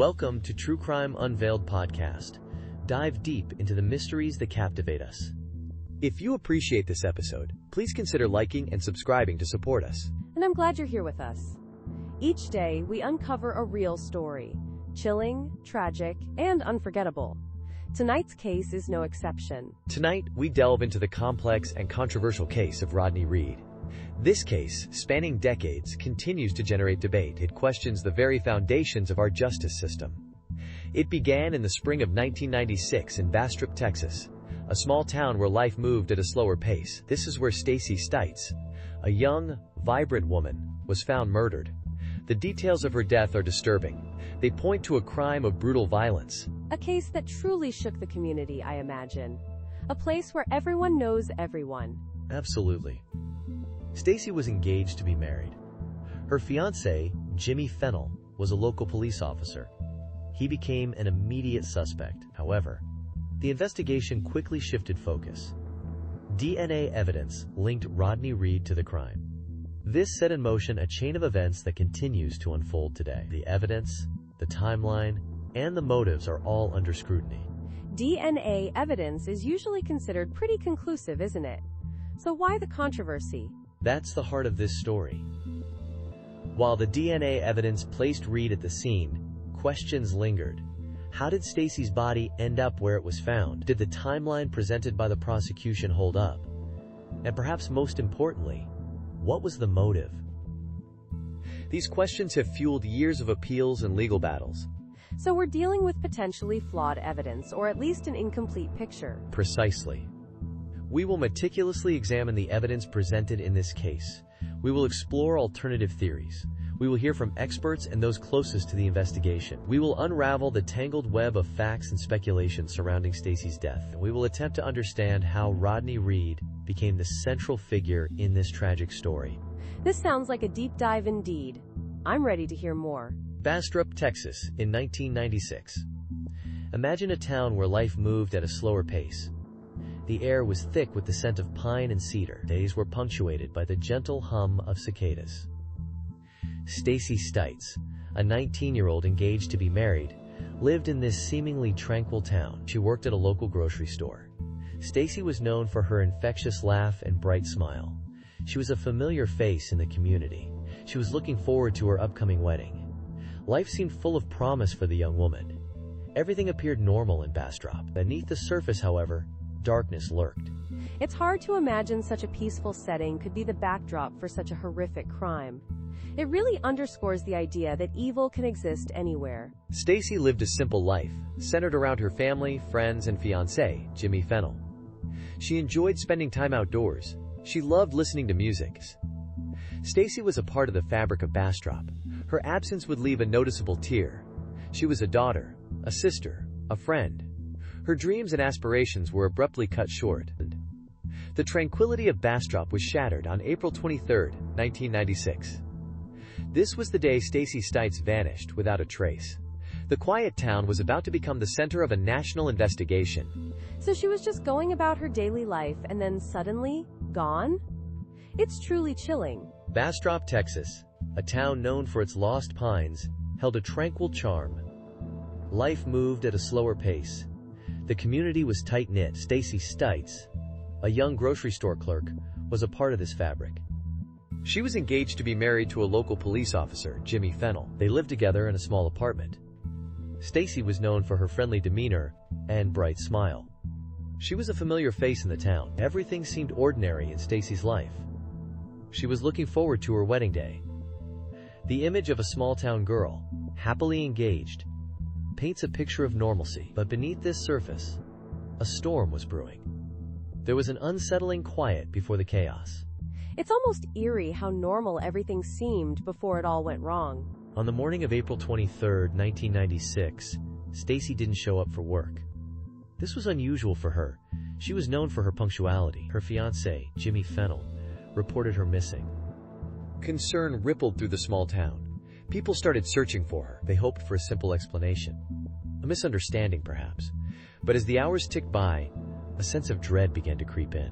Welcome to TrueCrime Unveiled Podcast. Dive deep into the mysteries that captivate us. If you appreciate this episode, please consider liking and subscribing to support us. And I'm glad you're here with us. Each day, we uncover a real story. Chilling, tragic, and unforgettable. Tonight's case is no exception. Tonight, we delve into the complex and controversial case of Rodney Reed. This case, spanning decades, continues to generate debate. It questions the very foundations of our justice system. It began in the spring of 1996 in Bastrop, Texas, a small town where life moved at a slower pace. This is where Stacy Stites, a young, vibrant woman, was found murdered. The details of her death are disturbing. They point to a crime of brutal violence. A case that truly shook the community, I imagine. A place where everyone knows everyone. Absolutely. Stacy was engaged to be married. Her fiancé, Jimmy Fennell, was a local police officer. He became an immediate suspect. However, the investigation quickly shifted focus. DNA evidence linked Rodney Reed to the crime. This set in motion a chain of events that continues to unfold today. The evidence, the timeline, and the motives are all under scrutiny. DNA evidence is usually considered pretty conclusive, isn't it? So why the controversy? That's the heart of this story. While the DNA evidence placed Reed at the scene, questions lingered. How did Stacy's body end up where it was found? Did the timeline presented by the prosecution hold up? And perhaps most importantly, what was the motive? These questions have fueled years of appeals and legal battles. So we're dealing with potentially flawed evidence, or at least an incomplete picture. Precisely. We will meticulously examine the evidence presented in this case. We will explore alternative theories. We will hear from experts and those closest to the investigation. We will unravel the tangled web of facts and speculation surrounding Stacy's death. And we will attempt to understand how Rodney Reed became the central figure in this tragic story. This sounds like a deep dive indeed. I'm ready to hear more. Bastrop, Texas, in 1996. Imagine a town where life moved at a slower pace. The air was thick with the scent of pine and cedar. Days were punctuated by the gentle hum of cicadas. Stacy Stites, a 19-year-old engaged to be married, lived in this seemingly tranquil town. She worked at a local grocery store. Stacy was known for her infectious laugh and bright smile. She was a familiar face in the community. She was looking forward to her upcoming wedding. Life seemed full of promise for the young woman. Everything appeared normal in Bastrop. Beneath the surface, however, darkness lurked. It's hard to imagine such a peaceful setting could be the backdrop for such a horrific crime. It really underscores the idea that evil can exist anywhere. Stacy lived a simple life, centered around her family, friends, and fiancé, Jimmy Fennell. She enjoyed spending time outdoors. She loved listening to music. Stacy was a part of the fabric of Bastrop. Her absence would leave a noticeable tear. She was a daughter, a sister, a friend. Her dreams and aspirations were abruptly cut short. The tranquility of Bastrop was shattered on April 23, 1996. This was the day Stacy Stites vanished without a trace. The quiet town was about to become the center of a national investigation. So she was just going about her daily life and then suddenly gone? It's truly chilling. Bastrop, Texas, a town known for its lost pines, held a tranquil charm. Life moved at a slower pace. The community was tight-knit. Stacy Stites, a young grocery store clerk, was a part of this fabric. She was engaged to be married to a local police officer, Jimmy Fennell. They lived together in a small apartment. Stacy was known for her friendly demeanor and bright smile. She was a familiar face in the town. Everything seemed ordinary in Stacy's life. She was looking forward to her wedding day. The image of a small-town girl, happily engaged, paints a picture of normalcy. But beneath this surface, a storm was brewing. There was an unsettling quiet before the chaos. It's almost eerie how normal everything seemed before it all went wrong. On the morning of April 23, 1996, Stacy didn't show up for work. This was unusual for her. She was known for her punctuality. Her fiancé, Jimmy Fennell, reported her missing. Concern rippled through the small town. People started searching for her. They hoped for a simple explanation. A misunderstanding, perhaps. But as the hours ticked by, a sense of dread began to creep in.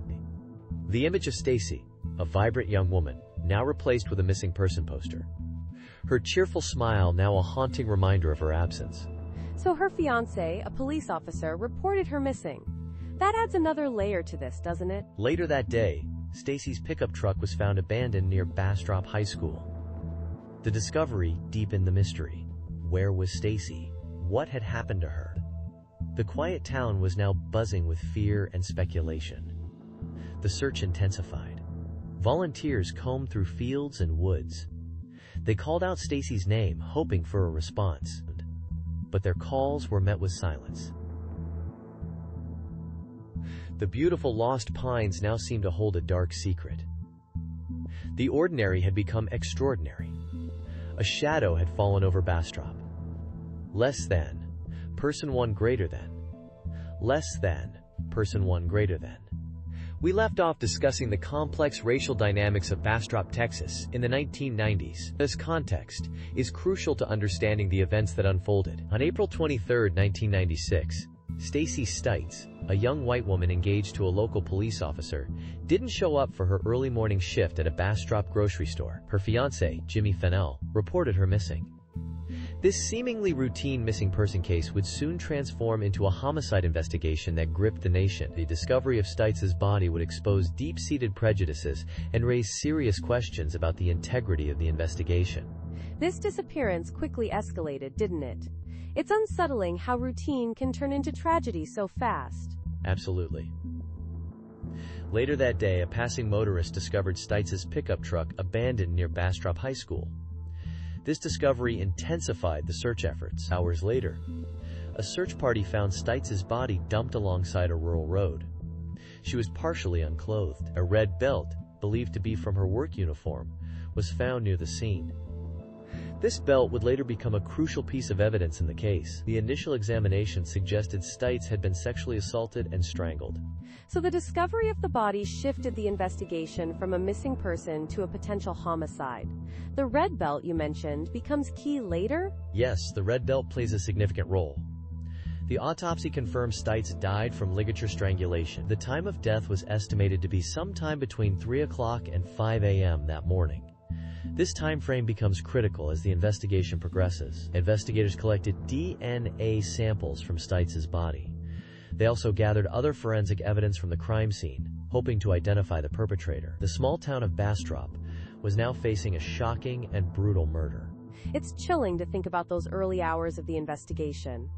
The image of Stacy, a vibrant young woman, now replaced with a missing person poster. her cheerful smile now a haunting reminder of her absence. So her fiancé, a police officer, reported her missing. That adds another layer to this, doesn't it? Later that day, Stacy's pickup truck was found abandoned near Bastrop High School. The discovery deepened the mystery. Where was Stacy? What had happened to her? The quiet town was now buzzing with fear and speculation. The search intensified. Volunteers combed through fields and woods. They called out Stacy's name, hoping for a response. But their calls were met with silence. The beautiful Lost Pines now seemed to hold a dark secret. The ordinary had become extraordinary. A shadow had fallen over Bastrop. Less than, person one greater than. Less than, person one greater than. We left off discussing the complex racial dynamics of Bastrop, Texas, in the 1990s. This context is crucial to understanding the events that unfolded. On April 23, 1996, Stacy Stites, a young white woman engaged to a local police officer, didn't show up for her early morning shift at a Bastrop grocery store. Her fiancé, Jimmy Fennell, reported her missing. This seemingly routine missing person case would soon transform into a homicide investigation that gripped the nation. The discovery of Stites' body would expose deep-seated prejudices and raise serious questions about the integrity of the investigation. This disappearance quickly escalated, didn't it? It's unsettling how routine can turn into tragedy so fast. Absolutely. Later that day, a passing motorist discovered Stites' pickup truck abandoned near Bastrop High School. This discovery intensified the search efforts. Hours later, a search party found Stites' body dumped alongside a rural road. She was partially unclothed. A red belt, believed to be from her work uniform, was found near the scene. This belt would later become a crucial piece of evidence in the case. The initial examination suggested Stites had been sexually assaulted and strangled. So the discovery of the body shifted the investigation from a missing person to a potential homicide. The red belt you mentioned becomes key later? Yes, the red belt plays a significant role. The autopsy confirmed Stites died from ligature strangulation. The time of death was estimated to be sometime between 3 o'clock and 5 a.m. that morning. This time frame becomes critical as the investigation progresses. Investigators collected DNA samples from Stites' body. They also gathered other forensic evidence from the crime scene, hoping to identify the perpetrator. The small town of Bastrop was now facing a shocking and brutal murder. It's chilling to think about those early hours of the investigation.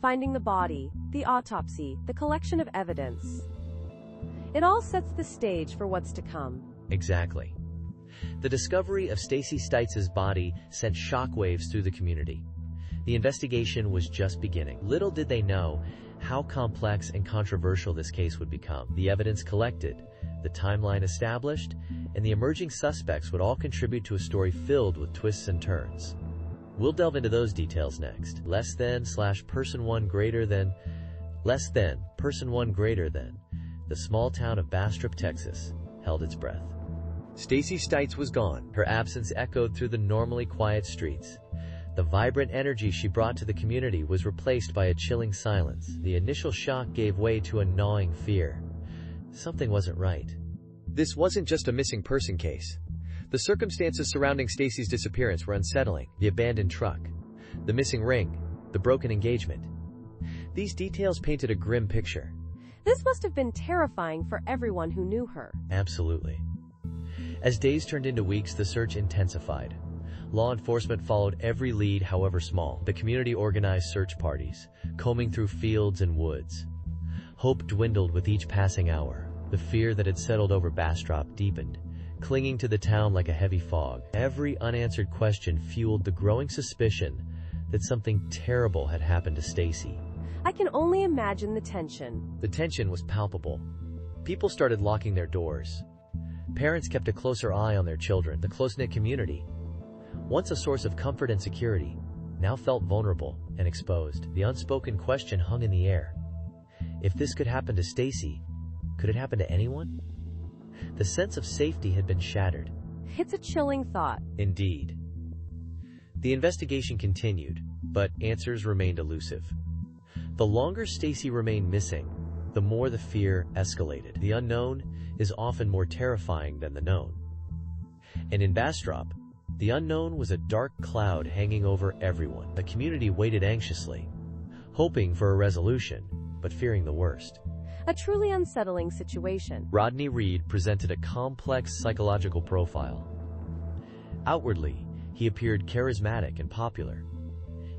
Finding the body, the autopsy, the collection of evidence. It all sets the stage for what's to come. Exactly. The discovery of Stacy Stites' body sent shockwaves through the community. The investigation was just beginning. Little did they know how complex and controversial this case would become. The evidence collected, the timeline established, and the emerging suspects would all contribute to a story filled with twists and turns. We'll delve into those details next. Less than / person one greater than. Less than person one greater than. The small town of Bastrop, Texas, held its breath. Stacy Stites was gone. Her absence echoed through the normally quiet streets. The vibrant energy she brought to the community was replaced by a chilling silence. The initial shock gave way to a gnawing fear. Something wasn't right. This wasn't just a missing person case. The circumstances surrounding Stacy's disappearance were unsettling. The abandoned truck, the missing ring, the broken engagement. These details painted a grim picture. This must have been terrifying for everyone who knew her. Absolutely. As days turned into weeks, the search intensified. Law enforcement followed every lead, however small. The community organized search parties, combing through fields and woods. Hope dwindled with each passing hour. The fear that had settled over Bastrop deepened, clinging to the town like a heavy fog. Every unanswered question fueled the growing suspicion that something terrible had happened to Stacy. I can only imagine the tension. The tension was palpable. People started locking their doors. Parents kept a closer eye on their children. The close-knit community, once a source of comfort and security, now felt vulnerable and exposed. The unspoken question hung in the air. If this could happen to Stacy, could it happen to anyone? The sense of safety had been shattered. It's a chilling thought. Indeed. The investigation continued, but answers remained elusive. The longer Stacy remained missing, the more the fear escalated. The unknown is often more terrifying than the known. And in Bastrop, The unknown was a dark cloud hanging over everyone. The community waited anxiously, hoping for a resolution, but fearing the worst. A truly unsettling situation. Rodney Reed presented a complex psychological profile. Outwardly, he appeared charismatic and popular.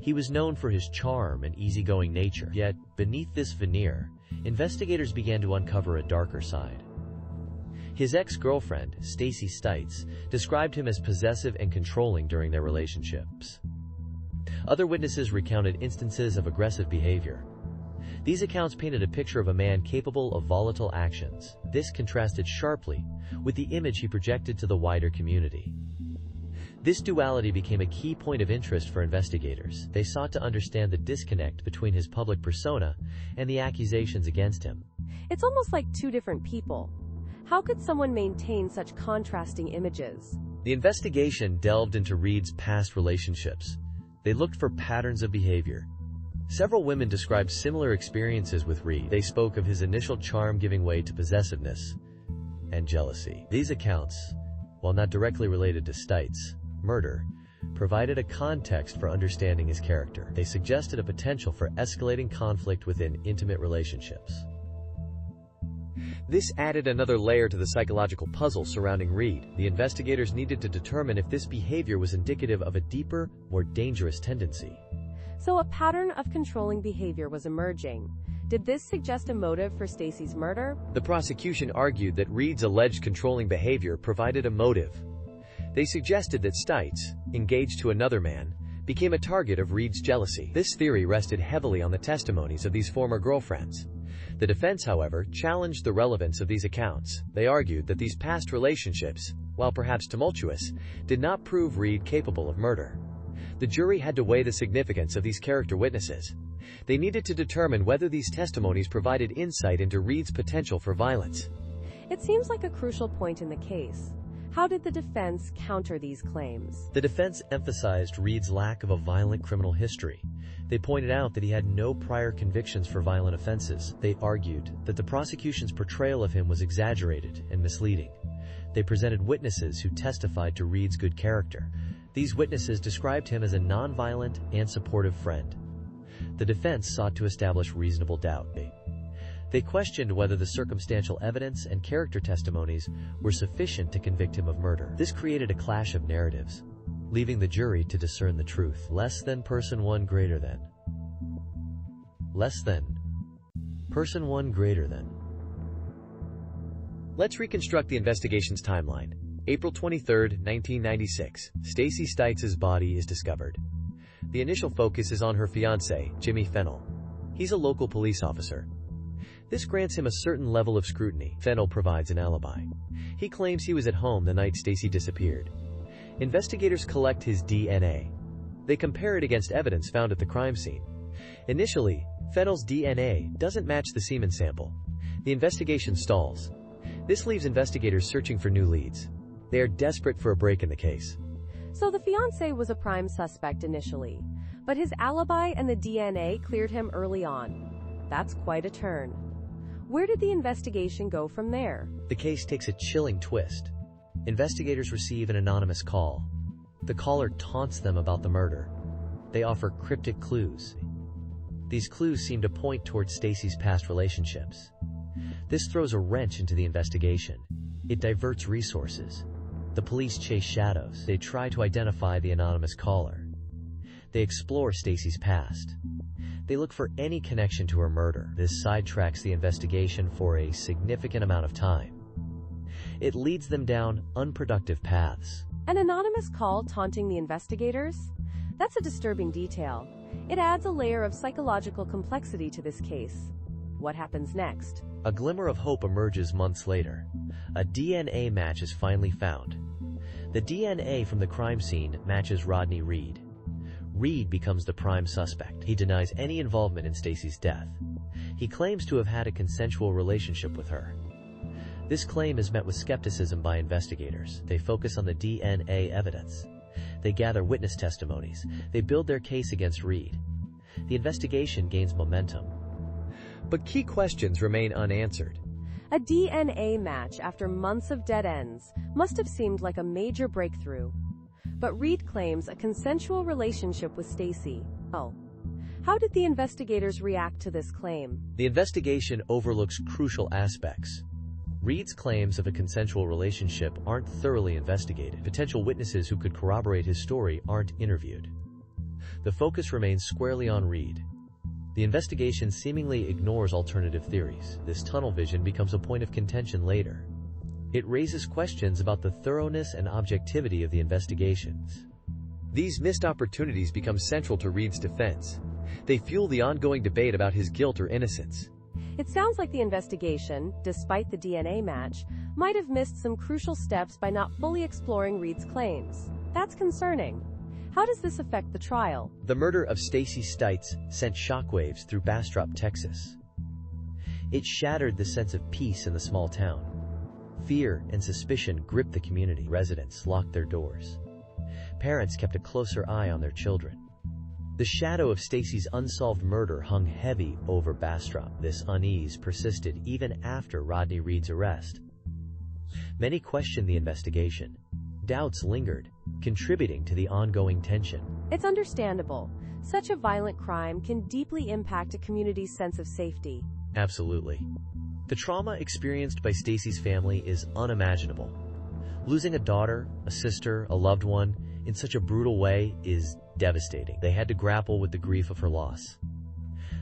He was known for his charm and easygoing nature. Yet, beneath this veneer, investigators began to uncover a darker side. His ex-girlfriend, Stacey Stites, described him as possessive and controlling during their relationships. Other witnesses recounted instances of aggressive behavior. These accounts painted a picture of a man capable of volatile actions. This contrasted sharply with the image he projected to the wider community. This duality became a key point of interest for investigators. They sought to understand the disconnect between his public persona and the accusations against him. It's almost like two different people. How could someone maintain such contrasting images? The investigation delved into Reed's past relationships. They looked for patterns of behavior. Several women described similar experiences with Reed. They spoke of his initial charm giving way to possessiveness and jealousy. These accounts, while not directly related to Stites' murder, provided a context for understanding his character. They suggested a potential for escalating conflict within intimate relationships. This added another layer to the psychological puzzle surrounding Reed. The investigators needed to determine if this behavior was indicative of a deeper, more dangerous tendency. So a pattern of controlling behavior was emerging. Did this suggest a motive for Stacey's murder? The prosecution argued that Reed's alleged controlling behavior provided a motive. They suggested that Stites, engaged to another man, became a target of Reed's jealousy. This theory rested heavily on the testimonies of these former girlfriends. The defense, however, challenged the relevance of these accounts. They argued that these past relationships, while perhaps tumultuous, did not prove Reed capable of murder. The jury had to weigh the significance of these character witnesses. They needed to determine whether these testimonies provided insight into Reed's potential for violence. It seems like a crucial point in the case. How did the defense counter these claims? The defense emphasized Reed's lack of a violent criminal history. They pointed out that he had no prior convictions for violent offenses. They argued that the prosecution's portrayal of him was exaggerated and misleading. They presented witnesses who testified to Reed's good character. These witnesses described him as a nonviolent and supportive friend. The defense sought to establish reasonable doubt. They questioned whether the circumstantial evidence and character testimonies were sufficient to convict him of murder. This created a clash of narratives, leaving the jury to discern the truth. Less than person one greater than. Less than person one greater than. Let's reconstruct the investigation's timeline. April 23, 1996, Stacey Stites' body is discovered. The initial focus is on her fiancé, Jimmy Fennell. He's a local police officer. This grants him a certain level of scrutiny. Fennell provides an alibi. He claims he was at home the night Stacey disappeared. Investigators collect his DNA. They compare it against evidence found at the crime scene. Initially, Fennell's DNA doesn't match the semen sample. The investigation stalls. This leaves investigators searching for new leads. They are desperate for a break in the case. So the fiancé was a prime suspect initially, but his alibi and the DNA cleared him early on. That's quite a turn. Where did the investigation go from there? The case takes a chilling twist. Investigators receive an anonymous call. The caller taunts them about the murder. They offer cryptic clues. These clues seem to point towards Stacey's past relationships. This throws a wrench into the investigation. It diverts resources. The police chase shadows. They try to identify the anonymous caller. They explore Stacey's past. They look for any connection to her murder. This sidetracks the investigation for a significant amount of time. It leads them down unproductive paths. An anonymous call taunting the investigators? That's a disturbing detail. It adds a layer of psychological complexity to this case. What happens next? A glimmer of hope emerges months later. A DNA match is finally found. The DNA from the crime scene matches Rodney Reed. Reed becomes the prime suspect. He denies any involvement in Stacey's death. He claims to have had a consensual relationship with her. This claim is met with skepticism by investigators. They focus on the DNA evidence. They gather witness testimonies. They build their case against Reed. The investigation gains momentum. But key questions remain unanswered. A DNA match after months of dead ends must have seemed like a major breakthrough. but Reed claims a consensual relationship with Stacy. Oh. How did the investigators react to this claim? The investigation overlooks crucial aspects. Reed's claims of a consensual relationship aren't thoroughly investigated. Potential witnesses who could corroborate his story aren't interviewed. The focus remains squarely on Reed. The investigation seemingly ignores alternative theories. This tunnel vision becomes a point of contention later. It raises questions about the thoroughness and objectivity of the investigations. These missed opportunities become central to Reed's defense. They fuel the ongoing debate about his guilt or innocence. It sounds like the investigation, despite the DNA match, might have missed some crucial steps by not fully exploring Reed's claims. That's concerning. How does this affect the trial? The murder of Stacy Stites sent shockwaves through Bastrop, Texas. It shattered the sense of peace in the small town. Fear and suspicion gripped the community. Residents locked their doors. Parents kept a closer eye on their children. The shadow of Stacy's unsolved murder hung heavy over Bastrop. This unease persisted even after Rodney Reed's arrest. Many questioned the investigation. Doubts lingered, contributing to the ongoing tension. It's understandable. Such a violent crime can deeply impact a community's sense of safety. Absolutely. The trauma experienced by Stacy's family is unimaginable. Losing a daughter, a sister, a loved one in such a brutal way is devastating. They had to grapple with the grief of her loss.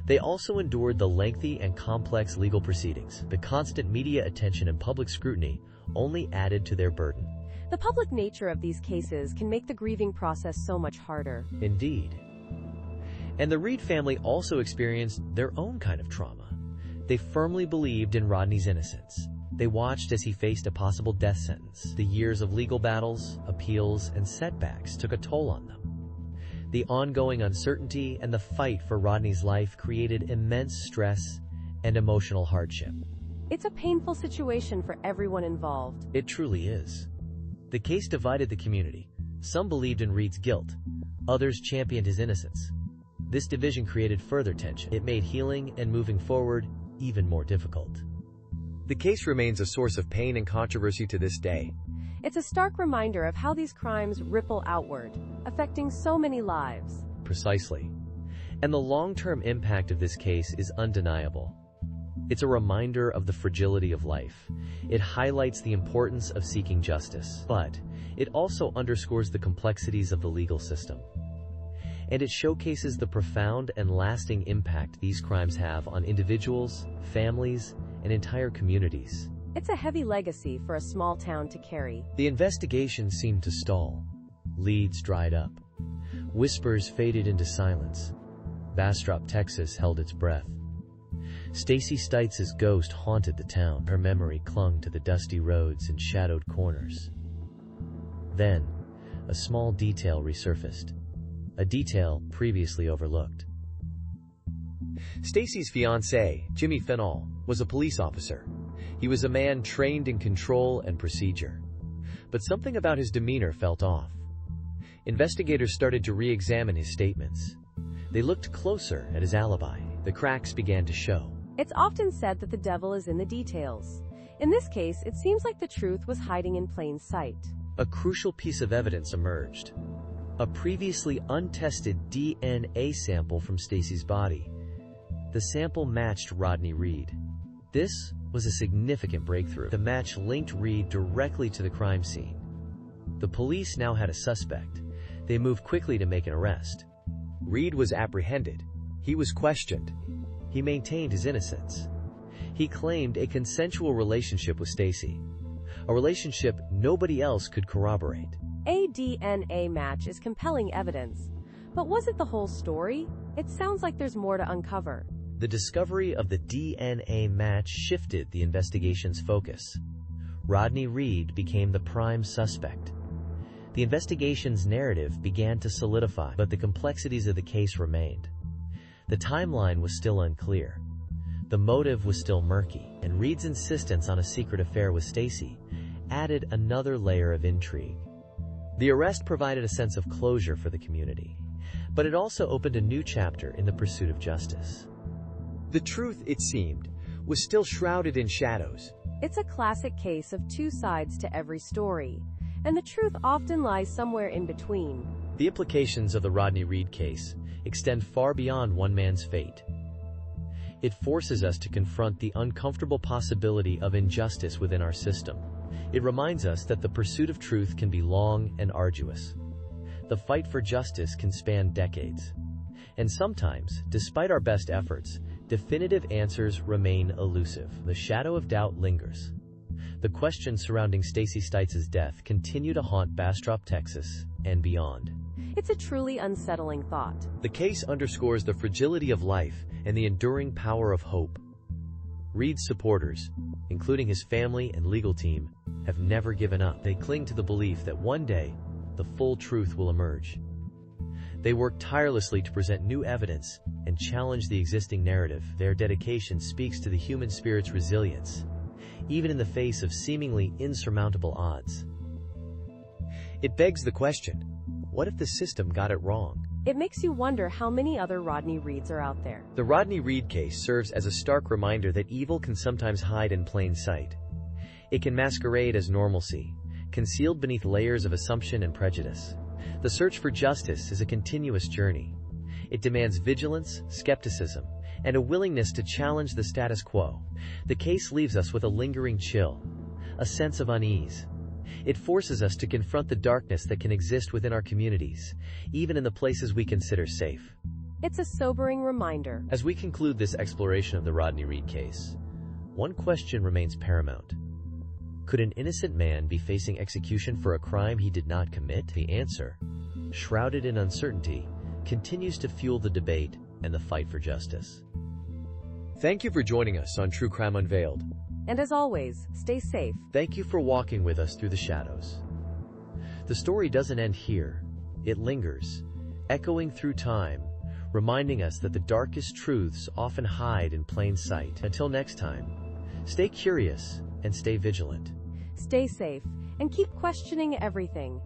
They also endured the lengthy and complex legal proceedings. The constant media attention and public scrutiny only added to their burden. The public nature of these cases can make the grieving process so much harder. Indeed. And the Reed family also experienced their own kind of trauma. They firmly believed in Rodney's innocence. They watched as he faced a possible death sentence. The years of legal battles, appeals, and setbacks took a toll on them. The ongoing uncertainty and the fight for Rodney's life created immense stress and emotional hardship. It's a painful situation for everyone involved. It truly is. The case divided the community. Some believed in Reed's guilt. Others championed his innocence. This division created further tension. It made healing and moving forward even more difficult. The case remains a source of pain and controversy to this day. It's a stark reminder of how these crimes ripple outward, affecting so many lives. Precisely. And the long-term impact of this case is undeniable. It's a reminder of the fragility of life. It highlights the importance of seeking justice, but it also underscores the complexities of the legal system. And it showcases the profound and lasting impact these crimes have on individuals, families, and entire communities. It's a heavy legacy for a small town to carry. The investigation seemed to stall. Leads dried up. Whispers faded into silence. Bastrop, Texas held its breath. Stacy Stites' ghost haunted the town. Her memory clung to the dusty roads and shadowed corners. Then, a small detail resurfaced. A detail previously overlooked. Stacy's fiancé, Jimmy Fennell, was a police officer. He was a man trained in control and procedure. But something about his demeanor felt off. Investigators started to re-examine his statements. They looked closer at his alibi. The cracks began to show. It's often said that the devil is in the details. In this case, it seems like the truth was hiding in plain sight. A crucial piece of evidence emerged. A previously untested DNA sample from Stacy's body. The sample matched Rodney Reed. This was a significant breakthrough. The match linked Reed directly to the crime scene. The police now had a suspect. They moved quickly to make an arrest. Reed was apprehended. He was questioned. He maintained his innocence. He claimed a consensual relationship with Stacy, a relationship nobody else could corroborate. A DNA match is compelling evidence, but was it the whole story? It sounds like there's more to uncover. The discovery of the DNA match shifted the investigation's focus. Rodney Reed became the prime suspect. The investigation's narrative began to solidify, but the complexities of the case remained. The timeline was still unclear. The motive was still murky, and Reed's insistence on a secret affair with Stacy added another layer of intrigue. The arrest provided a sense of closure for the community, but it also opened a new chapter in the pursuit of justice. The truth, it seemed, was still shrouded in shadows. It's a classic case of two sides to every story, and the truth often lies somewhere in between. The implications of the Rodney Reed case extend far beyond one man's fate. It forces us to confront the uncomfortable possibility of injustice within our system. It reminds us that the pursuit of truth can be long and arduous. The fight for justice can span decades. And sometimes, despite our best efforts, definitive answers remain elusive. The shadow of doubt lingers. The questions surrounding Stacy Stites' death continue to haunt Bastrop, Texas, and beyond. It's a truly unsettling thought. The case underscores the fragility of life and the enduring power of hope. Reed's supporters, including his family and legal team, have never given up. They cling to the belief that one day, the full truth will emerge. They work tirelessly to present new evidence and challenge the existing narrative. Their dedication speaks to the human spirit's resilience, even in the face of seemingly insurmountable odds. It begs the question, what if the system got it wrong? It makes you wonder how many other Rodney Reeds are out there. The Rodney Reed case serves as a stark reminder that evil can sometimes hide in plain sight. It can masquerade as normalcy, concealed beneath layers of assumption and prejudice. The search for justice is a continuous journey. It demands vigilance, skepticism, and a willingness to challenge the status quo. The case leaves us with a lingering chill, a sense of unease. It forces us to confront the darkness that can exist within our communities, even in the places we consider safe. It's a sobering reminder. As we conclude this exploration of the Rodney Reed case, one question remains paramount. Could an innocent man be facing execution for a crime he did not commit? The answer, shrouded in uncertainty, continues to fuel the debate and the fight for justice. Thank you for joining us on True Crime Unveiled. And as always, stay safe. Thank you for walking with us through the shadows. The story doesn't end here. It lingers, echoing through time, reminding us that the darkest truths often hide in plain sight. Until next time, stay curious and stay vigilant. Stay safe and keep questioning everything.